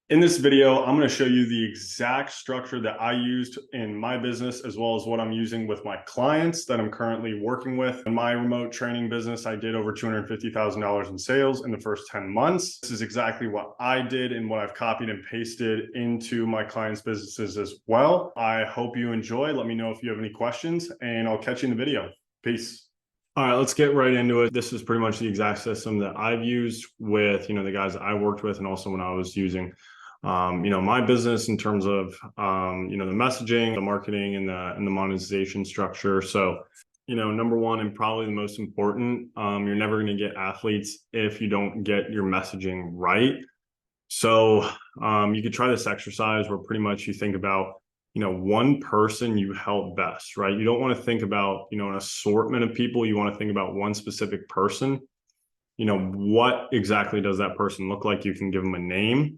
In this video, I'm going to show you the exact structure that I used in my business, as well as what I'm using with my clients that I'm currently working with. In my remote training business, I did over $250,000 in sales in the first 10 months. This is exactly what I did and what I've copied and pasted into my clients' businesses as well. I hope you enjoy. Let me know if you have any questions, and I'll catch you in the video. Peace. All right, let's get right into it. This is pretty much the exact system that I've used with, the guys that I worked with, and also when I was using my business in terms of, the messaging, the marketing, and the monetization structure. So, number one, and probably the most important, you're never going to get athletes if you don't get your messaging right. So you could try this exercise where pretty much you think about, one person you help best, right? You don't want to think about, an assortment of people. You want to think about one specific person. What exactly does that person look like? You can give them a name.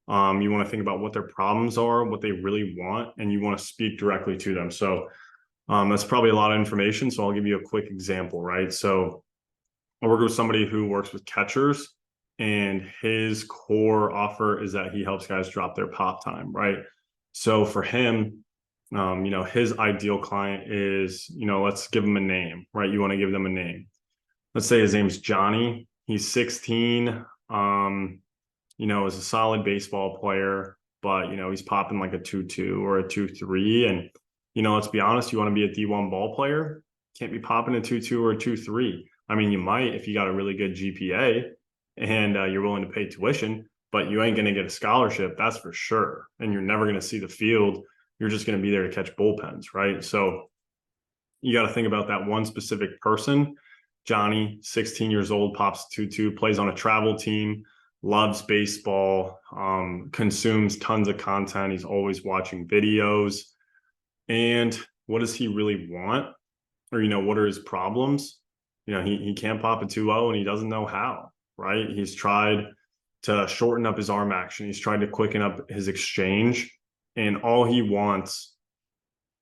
You want to think about what their problems are, what they really want, and you want to speak directly to them. So that's probably a lot of information. So I'll give you a quick example, right? So I work with somebody who works with catchers, and his core offer is that he helps guys drop their pop time, right? So for him, his ideal client is, let's give him a name, right? You want to give them a name. Let's say his name's Johnny. He's 16. Is a solid baseball player, but, he's popping like a 2.2 or a 2.3. And, let's be honest, you want to be a D1 ball player, can't be popping a 2.2 or a 2.3. I mean, you might if you got a really good GPA and you're willing to pay tuition, but you ain't going to get a scholarship, that's for sure. And you're never going to see the field. You're just going to be there to catch bullpens, right? So you got to think about that one specific person. Johnny, 16 years old, pops 2.2, plays on a travel team, loves baseball, consumes tons of content. He's always watching videos. And what does he really want? Or, what are his problems? He can't pop a 2.0 and he doesn't know how, right? He's tried to shorten up his arm action. He's tried to quicken up his exchange. And all he wants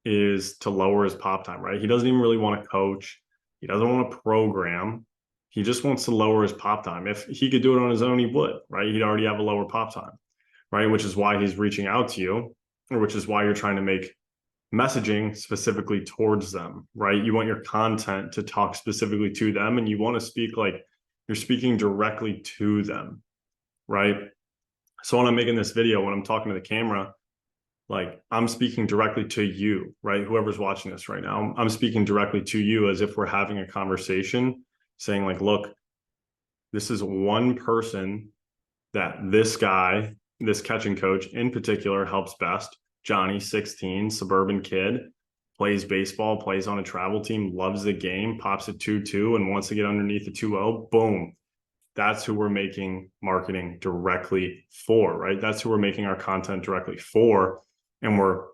is to lower his pop time, right? He doesn't even really want to coach. He doesn't want to program. He just wants to lower his pop time. If he could do it on his own, he would, right? He'd already have a lower pop time, right? Which is why he's reaching out to you, or which is why you're trying to make messaging specifically towards them, right? You want your content to talk specifically to them, and you want to speak like you're speaking directly to them, right? So when I'm making this video, when I'm talking to the camera, like I'm speaking directly to you, right? Whoever's watching this right now, I'm speaking directly to you as if we're having a conversation, saying like, look, this is one person that this guy, this catching coach in particular, helps best. Johnny, 16, suburban kid, plays baseball, plays on a travel team, loves the game, pops a 2.2 and wants to get underneath the 2.0. Boom. That's who we're making marketing directly for, right? That's who we're making our content directly for. And we're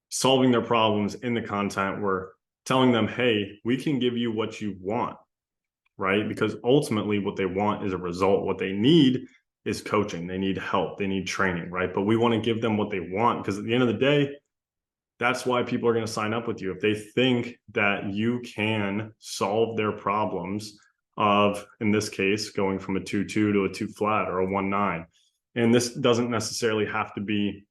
solving their problems in the content. We're telling them, hey, we can give you what you want, right? Because ultimately what they want is a result. What they need is coaching. They need help. They need training, right? But we want to give them what they want, because at the end of the day, that's why people are going to sign up with you. If they think that you can solve their problems of, in this case, going from a 2.2 to a 2 flat or a 1.9. And this doesn't necessarily have to be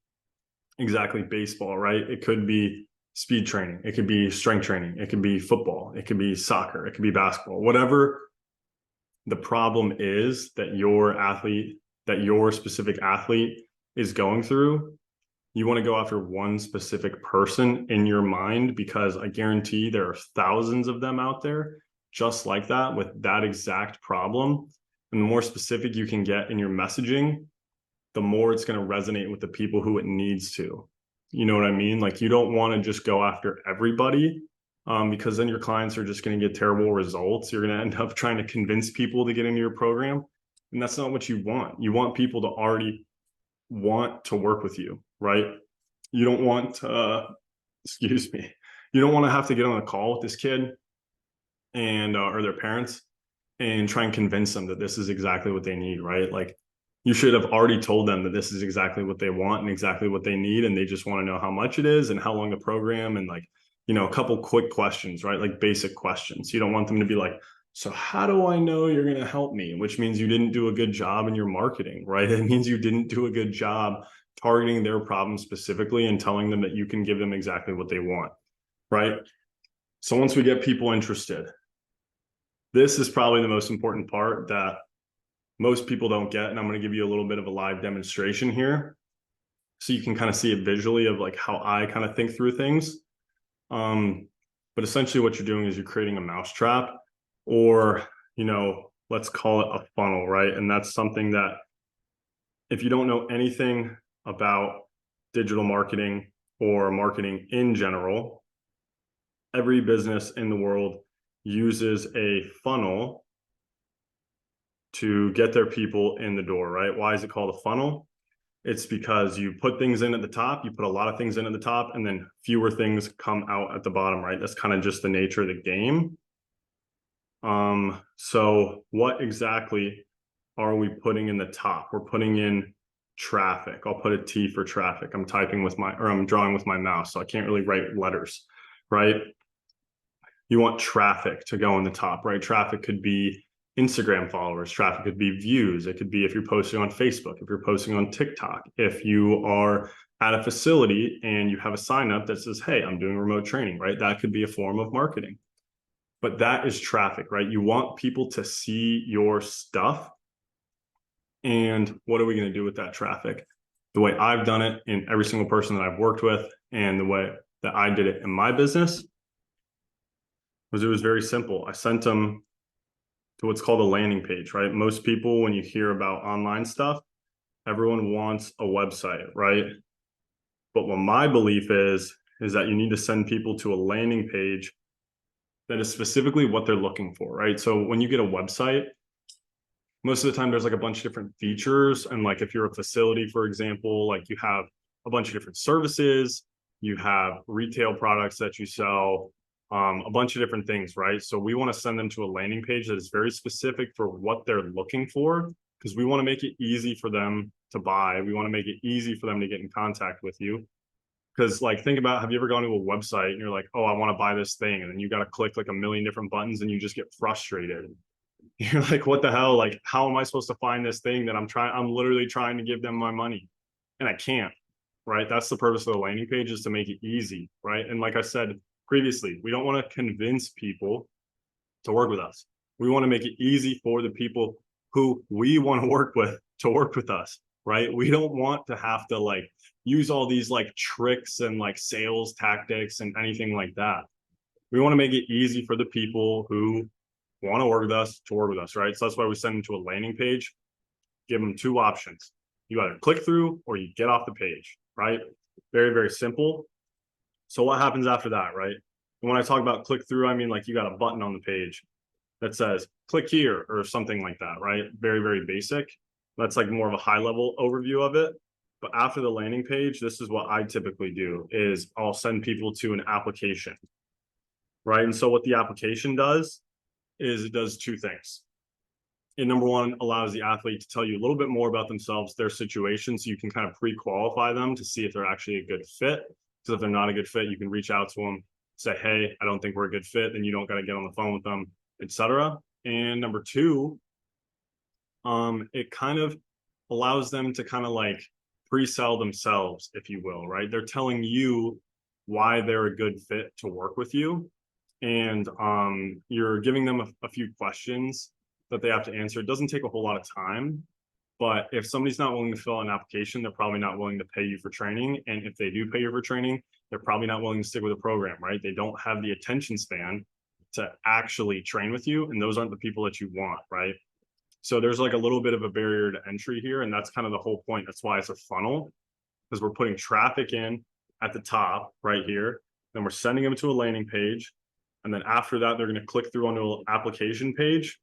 exactly baseball, right? It could be speed training. It could be strength training. It could be football. It could be soccer. It could be basketball. Whatever the problem is that your specific athlete is going through, you want to go after one specific person in your mind, because I guarantee there are thousands of them out there just like that with that exact problem. And the more specific you can get in your messaging, the more it's going to resonate with the people who it needs to. You know what I mean? Like, you don't want to just go after everybody, because then your clients are just going to get terrible results. You're going to end up trying to convince people to get into your program. And that's not what you want. You want people to already want to work with you, right? You don't want to, you don't want to have to get on a call with this kid and, or their parents, and try and convince them that this is exactly what they need, right? Like, you should have already told them that this is exactly what they want and exactly what they need. And they just want to know how much it is and how long the program, and like, a couple quick questions, right? Like basic questions. You don't want them to be like, So how do I know you're going to help me? Which means you didn't do a good job in your marketing, right? It means you didn't do a good job targeting their problem specifically and telling them that you can give them exactly what they want, right? So once we get people interested, this is probably the most important part that most people don't get. And I'm going to give you a little bit of a live demonstration here so you can kind of see it visually of like how I kind of think through things. But essentially what you're doing is you're creating a mousetrap, or, let's call it a funnel, right? And that's something that if you don't know anything about digital marketing or marketing in general, every business in the world uses a funnel to get their people in the door, right? Why is it called a funnel? It's because you put things in at the top, you put a lot of things in at the top, and then fewer things come out at the bottom, right? That's kind of just the nature of the game. So what exactly are we putting in the top? We're putting in traffic. I'll put a T for traffic. I'm drawing with my mouse, so I can't really write letters, right? You want traffic to go in the top, right? Traffic could be Instagram followers, traffic could be views. It could be if you're posting on Facebook, if you're posting on TikTok, if you are at a facility and you have a sign up that says, hey, I'm doing remote training, right? That could be a form of marketing. But that is traffic, right? You want people to see your stuff. And what are we going to do with that traffic? The way I've done it in every single person that I've worked with and the way that I did it in my business was it was very simple. I sent them to what's called a landing page, right? Most people, when you hear about online stuff, everyone wants a website, right? But what my belief is that you need to send people to a landing page that is specifically what they're looking for, right? So when you get a website, most of the time there's like a bunch of different features. And like if you're a facility, for example, like you have a bunch of different services, you have retail products that you sell, a bunch of different things, right? So we want to send them to a landing page that is very specific for what they're looking for, because we want to make it easy for them to buy. We want to make it easy for them to get in contact with you. Because like, think about, have you ever gone to a website and you're like, oh, I want to buy this thing. And then you got to click like a million different buttons and you just get frustrated. You're like, what the hell? Like, how am I supposed to find this thing that I'm literally trying to give them my money and I can't, right? That's the purpose of the landing page, is to make it easy, right? And like I said previously, we don't want to convince people to work with us. We want to make it easy for the people who we want to work with us, right? We don't want to have to like use all these like tricks and like sales tactics and anything like that. We want to make it easy for the people who want to work with us, right? So that's why we send them to a landing page, give them two options. You either click through or you get off the page, right? Very, very simple. So what happens after that, right? And when I talk about click through, I mean like you got a button on the page that says click here or something like that, right? Very, very basic. That's like more of a high level overview of it. But after the landing page, this is what I typically do, is I'll send people to an application, right? And so what the application does is it does two things. It, number one, allows the athlete to tell you a little bit more about themselves, their situation, so you can kind of pre-qualify them to see if they're actually a good fit. Because if they're not a good fit, you can reach out to them, say, hey, I don't think we're a good fit, then you don't got to get on the phone with them, etc. And number two, it kind of allows them to kind of like pre-sell themselves, if you will, right? They're telling you why they're a good fit to work with you. And you're giving them a few questions that they have to answer. It doesn't take a whole lot of time, but if somebody's not willing to fill out an application, they're probably not willing to pay you for training. And if they do pay you for training, they're probably not willing to stick with the program, right? They don't have the attention span to actually train with you, and those aren't the people that you want, right? So there's like a little bit of a barrier to entry here, and that's kind of the whole point. That's why it's a funnel, because we're putting traffic in at the top right here, then we're sending them to a landing page. And then after that, they're going to click through onto an application page.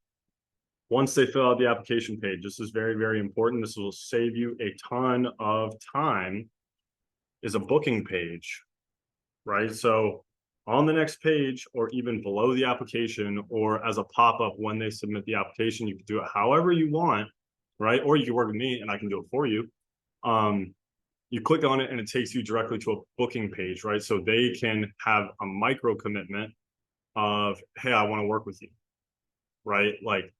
Once they fill out the application page, this is very, very important. This will save you a ton of time, is a booking page, right? So on the next page, or even below the application, or as a pop-up when they submit the application, you can do it however you want, right? Or you can work with me and I can do it for you. You click on it and it takes you directly to a booking page, right? So they can have a micro commitment of, hey, I want to work with you. right? Like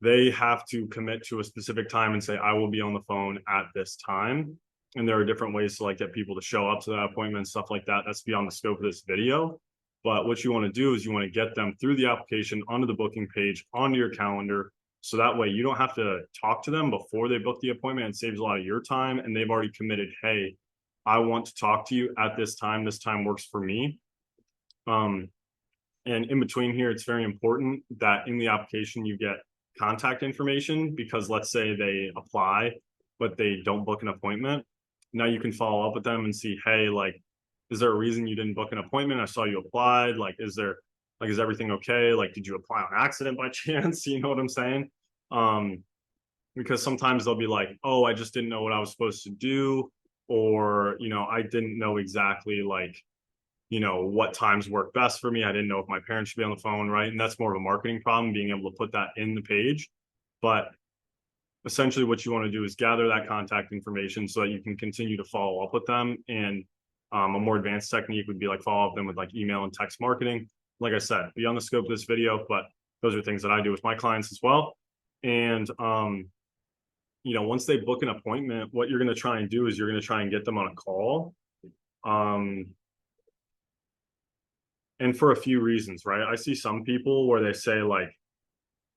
they have to commit to a specific time and say, I will be on the phone at this time. And there are different ways to like get people to show up to that appointment, stuff like that. That's beyond the scope of this video. But what you want to do is you want to get them through the application onto the booking page, onto your calendar. So that way you don't have to talk to them before they book the appointment. It saves a lot of your time. And they've already committed, hey, I want to talk to you at this time. This time works for me. And in between here, it's very important that in the application you get contact information, because let's say they apply, but they don't book an appointment. Now you can follow up with them and see, hey, like, is there a reason you didn't book an appointment? I saw you applied. Like, is everything okay? Like, did you apply on accident by chance? You know what I'm saying? Because sometimes they'll be like, oh, I just didn't know what I was supposed to do. Or, I didn't know exactly like, what times work best for me. I didn't know if my parents should be on the phone, right? And that's more of a marketing problem, being able to put that in the page. But essentially what you want to do is gather that contact information so that you can continue to follow up with them. And a more advanced technique would be like follow up them with like email and text marketing. Like I said, beyond the scope of this video, but those are things that I do with my clients as well. And, once they book an appointment, what you're going to try and do is you're going to try and get them on a call. And for a few reasons, right? I see some people where they say like,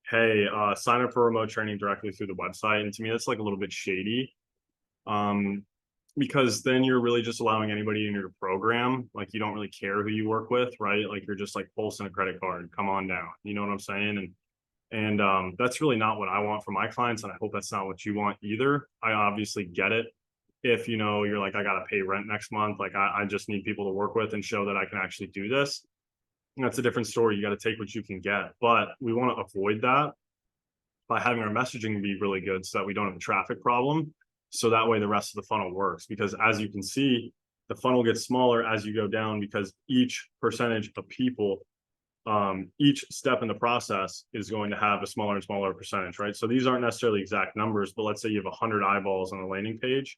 hey, sign up for remote training directly through the website. And to me, that's like a little bit shady. Because then you're really just allowing anybody in your program. Like you don't really care who you work with, right? Like you're just like pulsing a credit card, come on down. You know what I'm saying? And that's really not what I want for my clients. And I hope that's not what you want either. I obviously get it. If, you're like, I got to pay rent next month, like I just need people to work with and show that I can actually do this. And that's a different story. You got to take what you can get, but we want to avoid that by having our messaging be really good so that we don't have a traffic problem. So that way the rest of the funnel works, because as you can see, the funnel gets smaller as you go down, because each percentage of people, each step in the process is going to have a smaller and smaller percentage, right? So these aren't necessarily exact numbers, but let's say you have 100 eyeballs on the landing page,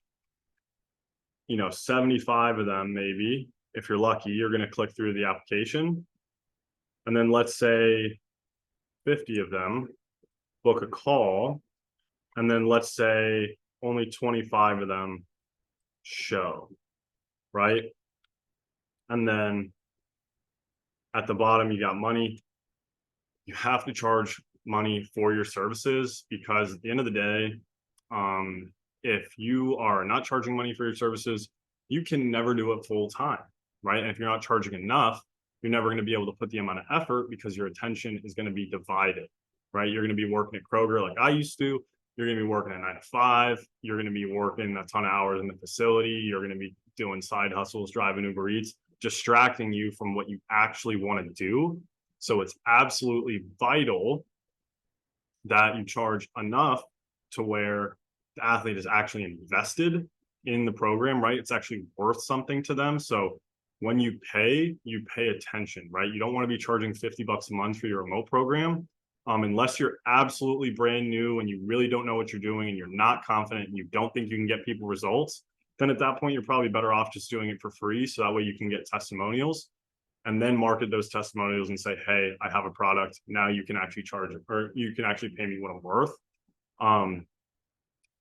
75 of them, maybe, if you're lucky, you're going to click through the application. And then let's say 50 of them book a call. And then let's say only 25 of them show, right? And then at the bottom, you got money. You have to charge money for your services, because at the end of the day, if you are not charging money for your services, you can never do it full time, right? And if you're not charging enough, you're never going to be able to put the amount of effort, because your attention is going to be divided, right? You're going to be working at Kroger like I used to. You're going to be working at 9 to 5. You're going to be working a ton of hours in the facility. You're going to be doing side hustles, driving Uber Eats, distracting you from what you actually want to do. So it's absolutely vital that you charge enough to where the athlete is actually invested in the program, right? It's actually worth something to them. So when you pay attention, right? You don't want to be charging $50 a month for your remote program. Unless you're absolutely brand new and you really don't know what you're doing and you're not confident and you don't think you can get people results, then at that point, you're probably better off just doing it for free. So that way you can get testimonials and then market those testimonials and say, hey, I have a product. Now you can actually charge it, or you can actually pay me what I'm worth.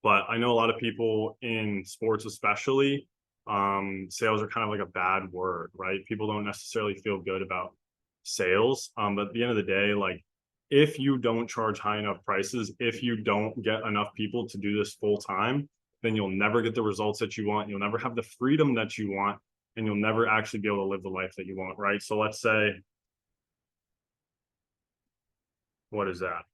But I know a lot of people in sports, especially, sales are kind of like a bad word, right? People don't necessarily feel good about sales. But at the end of the day, like, if you don't charge high enough prices, if you don't get enough people to do this full time, then you'll never get the results that you want. You'll never have the freedom that you want, and you'll never actually be able to live the life that you want, right? So let's say, what is that?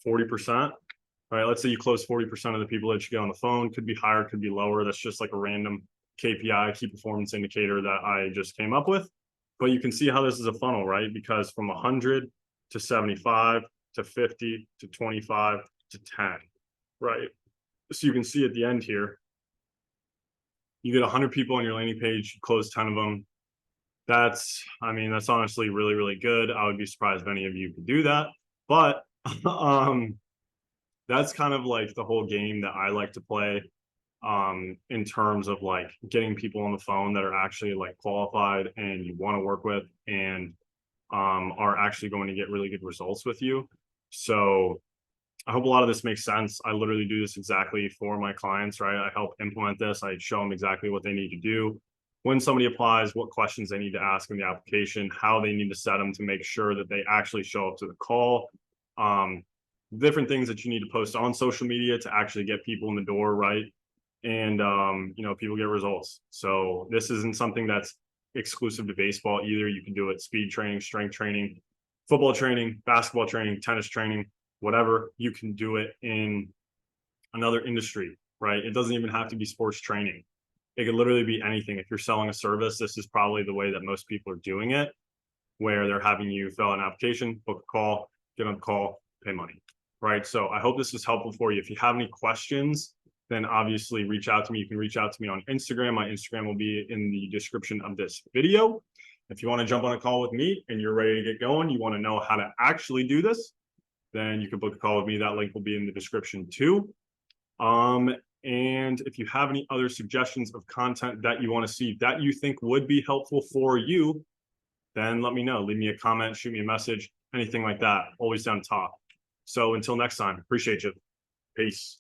40%. All right, let's say you close 40% of the people that you get on the phone. Could be higher, could be lower. That's just like a random KPI, key performance indicator, that I just came up with. But you can see how this is a funnel, right? Because from 100 to 75 to 50 to 25 to 10, right? So you can see at the end here, you get 100 people on your landing page, you close 10 of them. That's honestly really, really good. I would be surprised if any of you could do that. But that's kind of like the whole game that I like to play, in terms of like getting people on the phone that are actually like qualified and you want to work with. And are actually going to get really good results with you. So I hope a lot of this makes sense. I literally do this exactly for my clients, right? I help implement this. I show them exactly what they need to do. When somebody applies, what questions they need to ask in the application, how they need to set them to make sure that they actually show up to the call. Different things that you need to post on social media to actually get people in the door, right? And, people get results. So this isn't something that's exclusive to baseball either. You can do it speed training, strength training, football training, basketball training, tennis training, whatever. You can do it in another industry, right? It doesn't even have to be sports training. It could literally be anything. If you're selling a service, this is probably the way that most people are doing it, where they're having you fill out an application, book a call, get on the call, pay money, right? So I hope this is helpful for you. If you have any questions, then obviously reach out to me. You can reach out to me on Instagram. My Instagram will be in the description of this video. If you want to jump on a call with me and you're ready to get going, you want to know how to actually do this, then you can book a call with me. That link will be in the description too. And if you have any other suggestions of content that you want to see that you think would be helpful for you, then let me know. Leave me a comment, shoot me a message, anything like that. Always down top. So until next time, appreciate you. Peace.